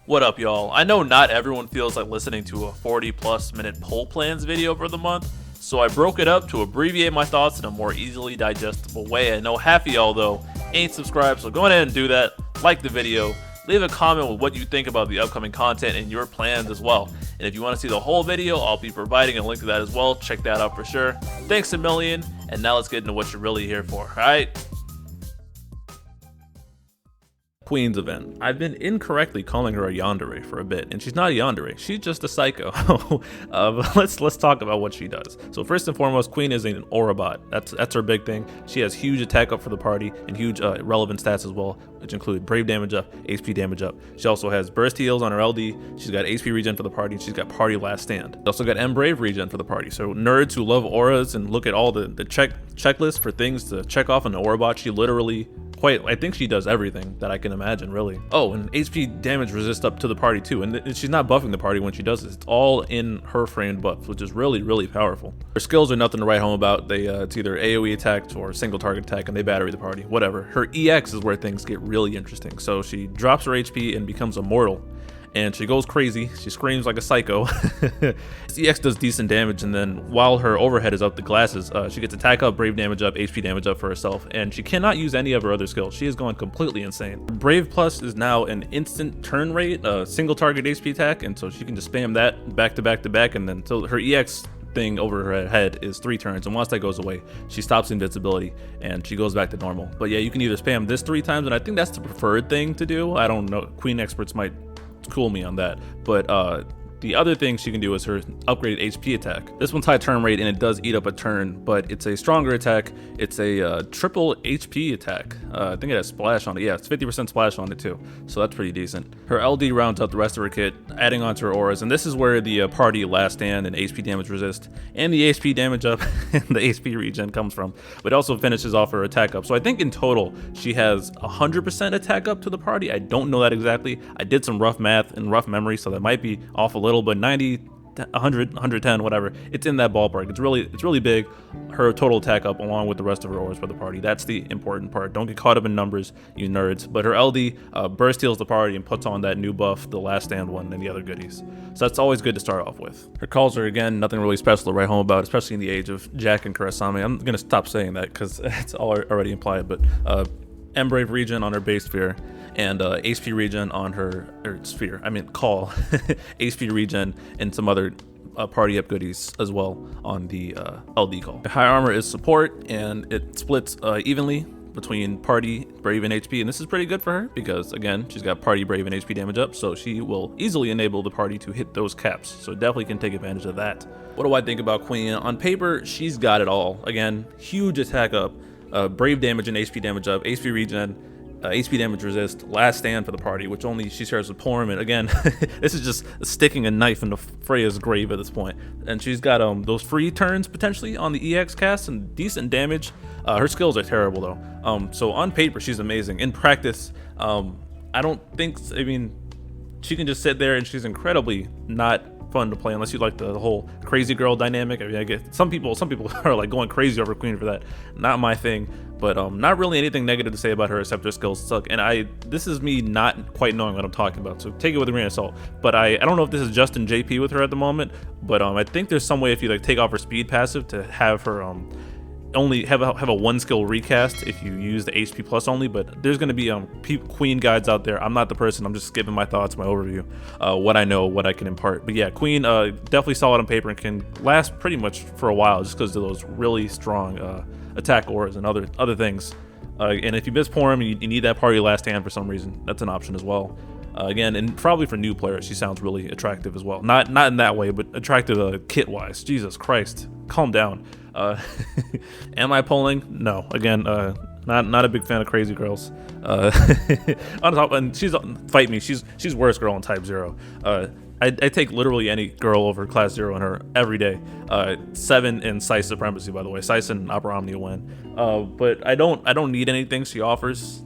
What up, y'all? I know not everyone feels like listening to a 40+ minute poll plans video for the month, so I broke it up to abbreviate my thoughts in a more easily digestible way. I know half of y'all, though, ain't subscribed, so go ahead and do that. Like the video, leave a comment with what you think about the upcoming content and your plans as well. And if you want to see the whole video, I'll be providing a link to that as well. Check that out for sure. Thanks a million, and now let's get into what you're really here for, alright? Queen's event. I've been incorrectly calling her a yandere for a bit, and she's not a yandere. She's just a psycho. But let's talk about what she does. So first and foremost, Queen is an aura bot. That's her big thing. She has huge attack up for the party and huge relevant stats as well, which include brave damage up, HP damage up. She also has burst heals on her LD. She's got HP regen for the party. She's got party last stand. Also got M brave regen for the party. So nerds who love auras and look at all the checklist for things to check off on the aura bot, she literally I think she does everything that I can imagine, really. Oh, and HP damage resist up to the party too, and she's not buffing the party when she does this. It's all in her framed buffs, which is really, really powerful. Her skills are nothing to write home about. It's either AoE attack or single target attack, and they battery the party, whatever. Her EX is where things get really interesting. So she drops her HP and becomes immortal, and she goes crazy. She screams like a psycho. EX does decent damage, and then while her overhead is up the glasses, she gets attack up, brave damage up, HP damage up for herself, and she cannot use any of her other skills. She is going completely insane. Brave Plus is now an instant turn rate, single target HP attack, and so she can just spam that back to back to back, and then so her EX thing over her head is 3 turns, and once that goes away, she stops invincibility and she goes back to normal. But yeah, you can either spam this 3 times, and I think that's the preferred thing to do. I don't know, Queen experts might cool me on that, but the other thing she can do is her upgraded HP attack. This one's high turn rate and it does eat up a turn, but it's a stronger attack. It's a triple HP attack. I think it has splash on it. Yeah, it's 50% splash on it too, so that's pretty decent. Her LD rounds out the rest of her kit, adding on to her auras, and this is where the party last stand and HP damage resist and the HP damage up and the HP regen comes from, but also finishes off her attack up. So I think in total she has 100% attack up to the party. I don't know that exactly. I did some rough math and rough memory, so that might be off a little, but 90, 100, 110, whatever, it's in that ballpark. It's really big. Her total attack up along with the rest of her auras for the party. That's the important part. Don't get caught up in numbers, you nerds. But her LD burst heals the party and puts on that new buff, the last stand one, and the other goodies. So that's always good to start off with. Her calls are, again, nothing really special to write home about, especially in the age of Jack and Kurasame. I'm gonna stop saying that because it's already implied, but M brave regen on her base sphere, and HP regen on her sphere. I mean call, HP regen and some other party up goodies as well on the LD call. High armor is support, and it splits evenly between party, brave, and HP, and this is pretty good for her because, again, she's got party, brave, and HP damage up, so she will easily enable the party to hit those caps, so definitely can take advantage of that. What do I think about Queen? On paper, she's got it all. Again, huge attack up, brave damage and HP damage up, HP regen, HP damage resist, last stand for the party, which only she shares with Porm, and again, this is just sticking a knife into Freya's grave at this point. And she's got those free turns potentially on the EX cast and decent damage. Her skills are terrible though. So on paper, she's amazing. In practice, I mean, she can just sit there and she's incredibly not fun to play unless you like the whole crazy girl dynamic. I mean, I get some people are like going crazy over Queen for that. Not my thing, but not really anything negative to say about her except her skills suck. And this is me not quite knowing what I'm talking about, so take it with a grain of salt. But I don't know if this is just in JP with her at the moment, but I think there's some way if you like take off her speed passive to have her only have a 1 skill recast if you use the HP plus only. But there's going to be Queen guides out there. I'm not the person, I'm just giving my thoughts, my overview, what I know, what I can impart. But yeah, Queen definitely solid on paper and can last pretty much for a while just because of those really strong attack auras and other things. And if you miss Porm and you need that party last stand for some reason, that's an option as well. Again, and probably for new players, she sounds really attractive as well. Not in that way, but attractive kit wise. Jesus Christ, calm down. Am I polling? No. Again, not a big fan of crazy girls. On top, and fight me. She's worst girl in Type 0. I take literally any girl over Class 0 in her every day. 7 in Size Supremacy, by the way. Sice and Opera Omnia win. But I don't need anything she offers.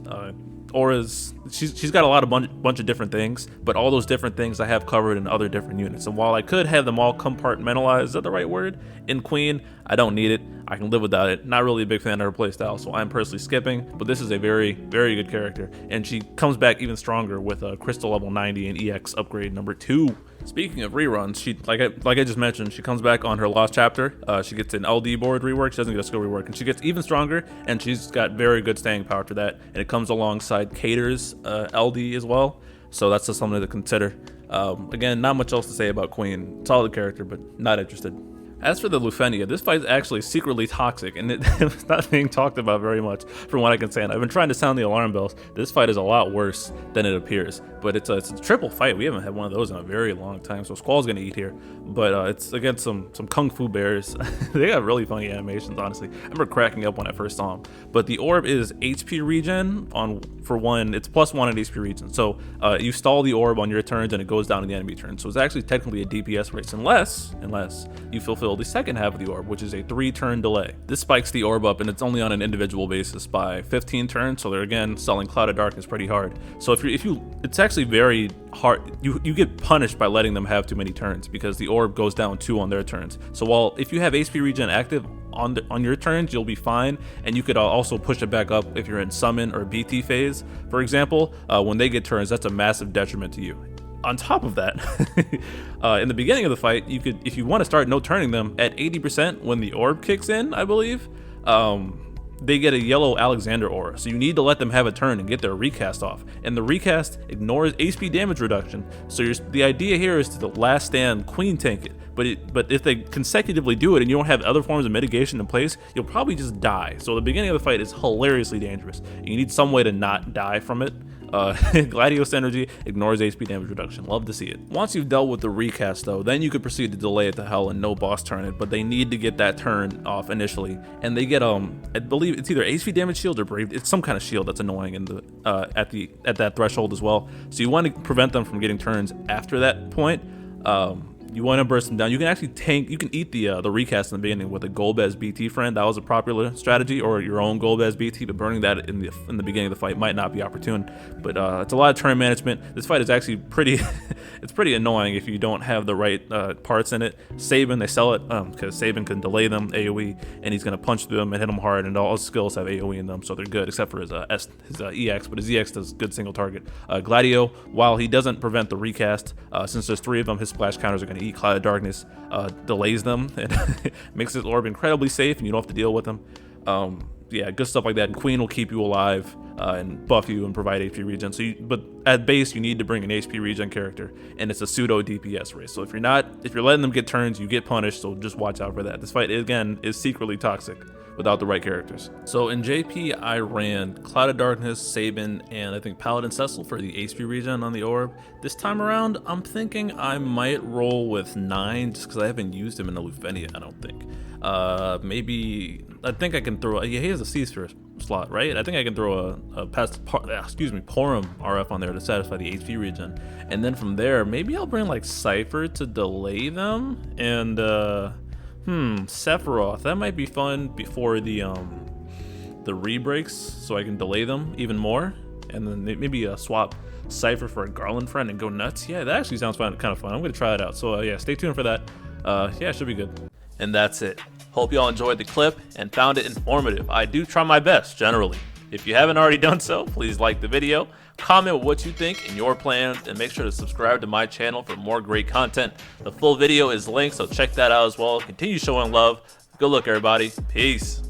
auras, she's got a lot of bunch of different things, but all those different things I have covered in other different units. And while I could have them all compartmentalized, is that the right word? In Queen, I don't need it. I can live without it. Not really a big fan of her playstyle, so I'm personally skipping. But this is a very, very good character, and she comes back even stronger with a Crystal level 90 and EX upgrade number 2. Speaking of reruns, she like I just mentioned, she comes back on her Lost chapter. She gets an LD board rework. She doesn't get a skill rework, and she gets even stronger. And she's got very good staying power for that. And it comes alongside Cater's LD as well. So that's just something to consider. Again, not much else to say about Queen. Solid character, but not interested. As for the Lufenia, this fight is actually secretly toxic, and it's not being talked about very much from what I can say. And I've been trying to sound the alarm bells. This fight is a lot worse than it appears, but it's a triple fight. We haven't had one of those in a very long time, so Squall's gonna eat here. But it's against some kung fu bears. They got really funny animations, honestly. I remember cracking up when I first saw them. But the orb is HP regen for one. It's +1 at HP regen. So you stall the orb on your turns, and it goes down in the enemy turn. So it's actually technically a DPS race, unless you fulfill the second half of the orb, which is a 3-turn delay. This spikes the orb up, and it's only on an individual basis by 15 turns. So they're again selling Cloud of Darkness pretty hard. So if you, it's actually very hard. You get punished by letting them have too many turns because the orb goes down 2 on their turns. So while if you have HP regen active on your turns, you'll be fine, and you could also push it back up if you're in summon or BT phase, for example. When they get turns, that's a massive detriment to you. On top of that, in the beginning of the fight, you could, if you want to start no turning them at 80% when the orb kicks in, I believe, they get a yellow Alexander aura. So you need to let them have a turn and get their recast off. And the recast ignores HP damage reduction. So the idea here is to the last stand Queen tank it. But if they consecutively do it and you don't have other forms of mitigation in place, you'll probably just die. So the beginning of the fight is hilariously dangerous. You need some way to not die from it. Gladios energy ignores HP damage reduction. Love to see it. Once you've dealt with the recast though, then you could proceed to delay it to hell and no boss turn it, but they need to get that turn off initially. And they get I believe it's either HP damage shield or brave. It's some kind of shield that's annoying in the at that threshold as well. So you want to prevent them from getting turns after that point. You want to burst them down. You can actually tank. You can eat the recast in the beginning with a Golbez BT friend. That was a popular strategy, or your own Golbez BT. But burning that in the beginning of the fight might not be opportune. But it's a lot of turn management. This fight is actually pretty. It's pretty annoying if you don't have the right parts in it. Sabin, they sell it because Sabin can delay them AOE, and he's gonna punch through them and hit them hard. And all his skills have AOE in them, so they're good except for his EX. But his EX does good single target. Gladio, while he doesn't prevent the recast, since there's 3 of them, his splash counters are gonna eat Cloud of Darkness, delays them, and makes his orb incredibly safe, and you don't have to deal with them. Yeah, good stuff like that. And Queen will keep you alive and buff you and provide HP regen. But at base, you need to bring an HP regen character, and it's a pseudo DPS race. So if you're letting them get turns, you get punished. So just watch out for that. This fight again is secretly toxic without the right characters. So in JP, I ran Cloud of Darkness, Sabin, and I think Paladin Cecil for the HP regen on the orb. This time around, I'm thinking I might roll with 9 just because I haven't used him in a Lufenia, I don't think. Maybe, I think I can throw, yeah, he has a C-Sphere slot, right? I think I can throw a Porum RF on there to satisfy the HP regen. And then from there, maybe I'll bring like Cypher to delay them, and Sephiroth, that might be fun before the re-breaks, so I can delay them even more. And then maybe swap Cypher for a Garland friend and go nuts. Yeah, that actually sounds kind of fun. I'm gonna try it out. So yeah, stay tuned for that. Yeah, it should be good. And that's it. Hope y'all enjoyed the clip and found it informative. I do try my best, generally. If you haven't already done so, please like the video, comment what you think and your plans, and make sure to subscribe to my channel for more great content. The full video is linked, so check that out as well. Continue showing love. Good luck, everybody. Peace.